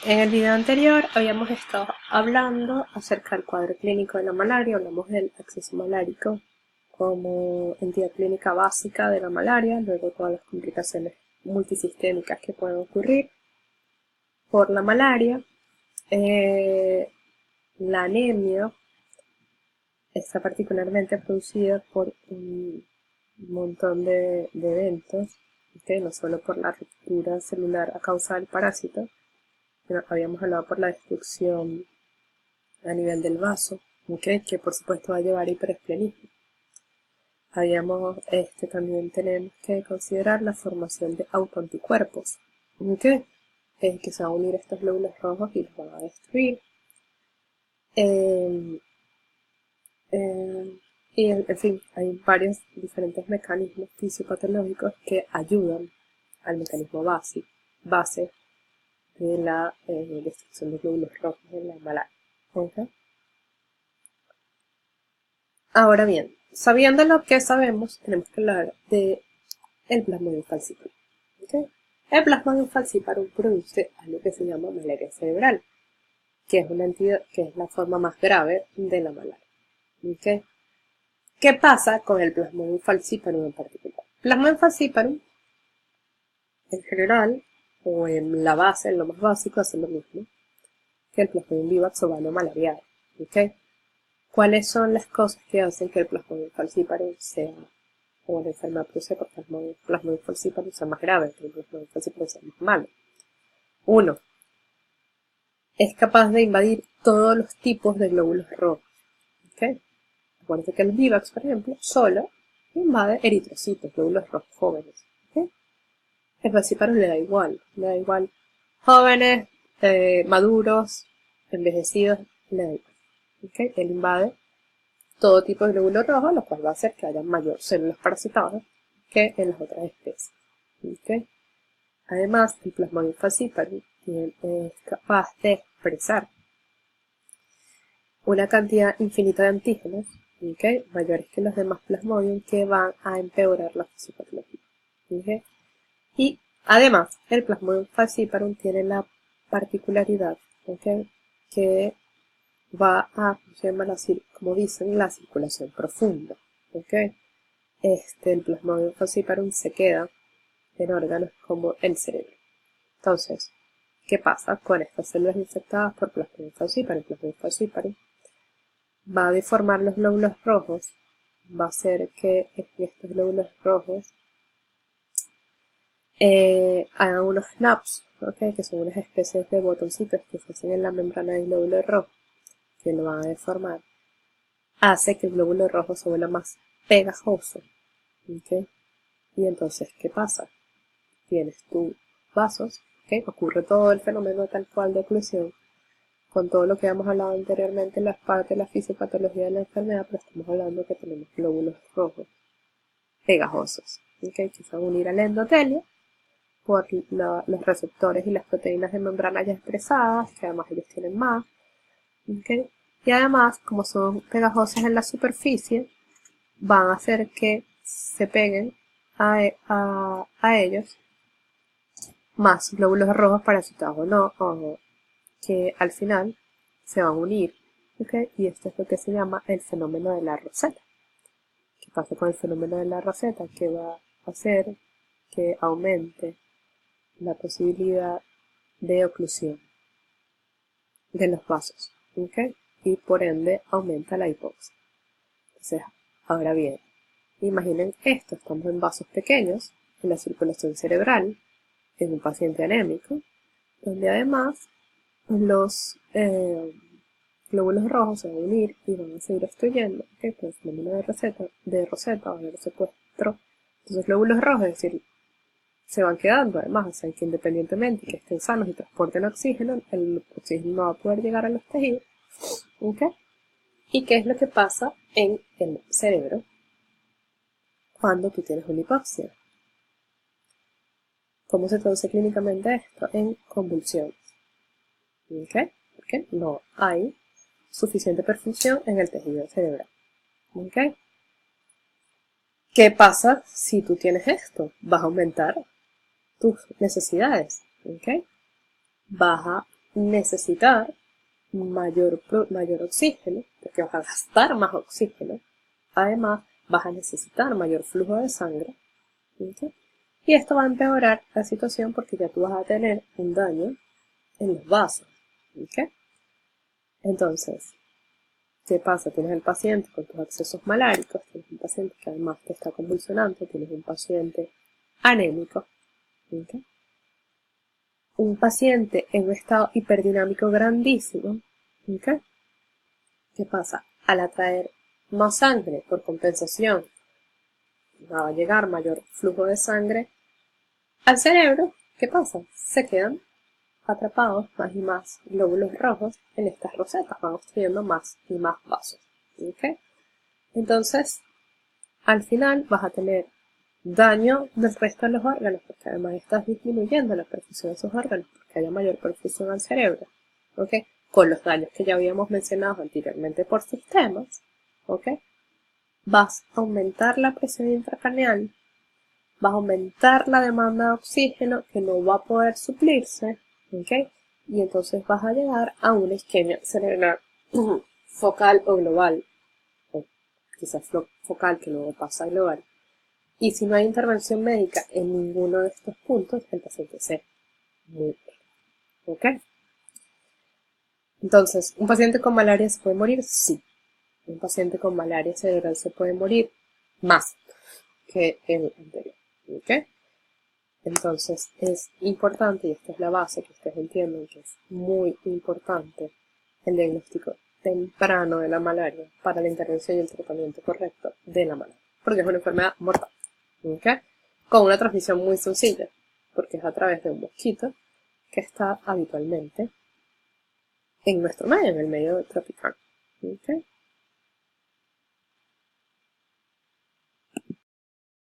En el video anterior habíamos estado hablando acerca del cuadro clínico de la malaria, hablamos del acceso malárico como entidad clínica básica de la malaria, luego todas las complicaciones multisistémicas que pueden ocurrir por la malaria. La anemia está particularmente producida por un montón de eventos, ¿okay? No solo por la ruptura celular a causa del parásito, sino habíamos hablado por la destrucción a nivel del vaso, ¿okay? Que por supuesto va a llevar a hiperesplenismo. También tenemos que considerar la formación de autoanticuerpos, ¿okay? Que se van a unir a estos glóbulos rojos y los van a destruir. En fin, hay varios diferentes mecanismos fisiopatológicos que ayudan al mecanismo base de la destrucción de glóbulos rojos en la malaria. ¿Okay? Ahora bien, sabiendo lo que sabemos, tenemos que hablar de el Plasmodium falciparum. ¿Okay? El Plasmodium falciparum produce algo que se llama malaria cerebral, que es una entidad que es la forma más grave de la malaria. ¿Okay? ¿Qué pasa con el Plasmodium falciparum en particular? Plasmodium falciparum, en general, o en la base, en lo más básico, hace lo mismo que el Plasmodium vivax o vano malariae. ¿Okay? ¿Cuáles son las cosas que hacen que el Plasmodium falciparum sea, o la enfermedad producida por Plasmodium falciparum sea más grave, que el Plasmodium falciparum sea más malo? Uno, es capaz de invadir todos los tipos de glóbulos rojos. ¿Okay? Acuérdense que el vivax, por ejemplo, solo invade eritrocitos, glóbulos rojos jóvenes. ¿Okay? El falciparum le da igual jóvenes, maduros, envejecidos, le da igual. ¿Okay? Él invade todo tipo de glóbulos rojos, lo cual va a hacer que haya mayor células parasitadas que en las otras especies. ¿Okay? Además, el Plasmodium falciparum es capaz de expresar una cantidad infinita de antígenos, ¿okay? Mayores que los demás Plasmodium, que van a empeorar la fisiopatología. ¿Okay? Y además, el Plasmodium falciparum tiene la particularidad, ¿okay? Que va a, como dicen, la circulación profunda. ¿Okay? El Plasmodium falciparum se queda en órganos como el cerebro. Entonces, ¿qué pasa con estas células infectadas por Plasmodium falciparum? El Plasmodium falciparum va a deformar los glóbulos rojos, va a hacer que estos glóbulos rojos hagan unos snaps, ¿okay? Que son unas especies de botoncitos que se hacen en la membrana del glóbulo rojo, que lo van a deformar. Hace que el glóbulo rojo se vuelva más pegajoso. ¿Okay? Y entonces, ¿qué pasa? Tienes tus vasos, ¿okay? Ocurre todo el fenómeno tal cual de oclusión, con todo lo que hemos hablado anteriormente en las partes de la fisiopatología de la enfermedad, pero estamos hablando que tenemos glóbulos rojos pegajosos, ¿okay? Que se van a unir al endotelio por los receptores y las proteínas de membrana ya expresadas, que además ellos tienen más, ¿okay? Y además, como son pegajosos en la superficie, van a hacer que se peguen a ellos más glóbulos rojos parasitados o que al final se van a unir, ¿okay? Y esto es lo que se llama el fenómeno de la roseta. ¿Qué pasa con el fenómeno de la roseta? Que va a hacer que aumente la posibilidad de oclusión de los vasos, ¿okay? Y por ende aumenta la hipoxia. Entonces, ahora bien, imaginen esto, estamos en vasos pequeños, en la circulación cerebral, en un paciente anémico, donde además los glóbulos rojos se van a unir y van a seguir obstruyendo, ¿okay? Por el fenómeno de Rosetta o de secuestro. Entonces, glóbulos rojos, es decir, se van quedando además, o sea, que independientemente que estén sanos y transporten oxígeno, el oxígeno no va a poder llegar a los tejidos. ¿Okay? ¿Y qué es lo que pasa en el cerebro cuando tú tienes una hipoxia? ¿Cómo se traduce clínicamente esto? En convulsiones. ¿Okay? Porque no hay suficiente perfusión en el tejido cerebral. ¿Okay? ¿Qué pasa si tú tienes esto? Vas a aumentar tus necesidades. ¿Okay? Vas a necesitar mayor oxígeno, porque vas a gastar más oxígeno. Además, vas a necesitar mayor flujo de sangre. ¿Okay? Y esto va a empeorar la situación porque ya tú vas a tener un daño en los vasos. ¿Okay? Entonces, ¿qué pasa? Tienes el paciente con tus accesos maláricos, tienes un paciente que además te está convulsionando, tienes un paciente anémico. ¿Okay? Un paciente en un estado hiperdinámico grandísimo. ¿Okay? ¿Qué pasa? Al atraer más sangre por compensación, va a llegar mayor flujo de sangre al cerebro. ¿Qué pasa? Se quedan atrapados más y más glóbulos rojos en estas rosetas, van obstruyendo más y más vasos. ¿Okay? Entonces, al final vas a tener daño del resto de los órganos, porque además estás disminuyendo la perfusión de esos órganos, porque haya mayor perfusión al cerebro. ¿Okay? Con los daños que ya habíamos mencionado anteriormente por sistemas. ¿Okay? Vas a aumentar la presión intracraneal, vas a aumentar la demanda de oxígeno que no va a poder suplirse, ¿okay? Y entonces vas a llegar a una isquemia cerebral focal o global, o quizás focal que luego pasa a global. Y si no hay intervención médica en ninguno de estos puntos, el paciente se muere. ¿Ok? Entonces, ¿un paciente con malaria se puede morir? Sí. Un paciente con malaria cerebral se puede morir más que el anterior. ¿Ok? Entonces, es importante, y esta es la base que ustedes entiendan que es muy importante, el diagnóstico temprano de la malaria para la intervención y el tratamiento correcto de la malaria, porque es una enfermedad mortal. ¿Okay? Con una transmisión muy sencilla, porque es a través de un mosquito que está habitualmente en nuestro medio, en el medio tropical.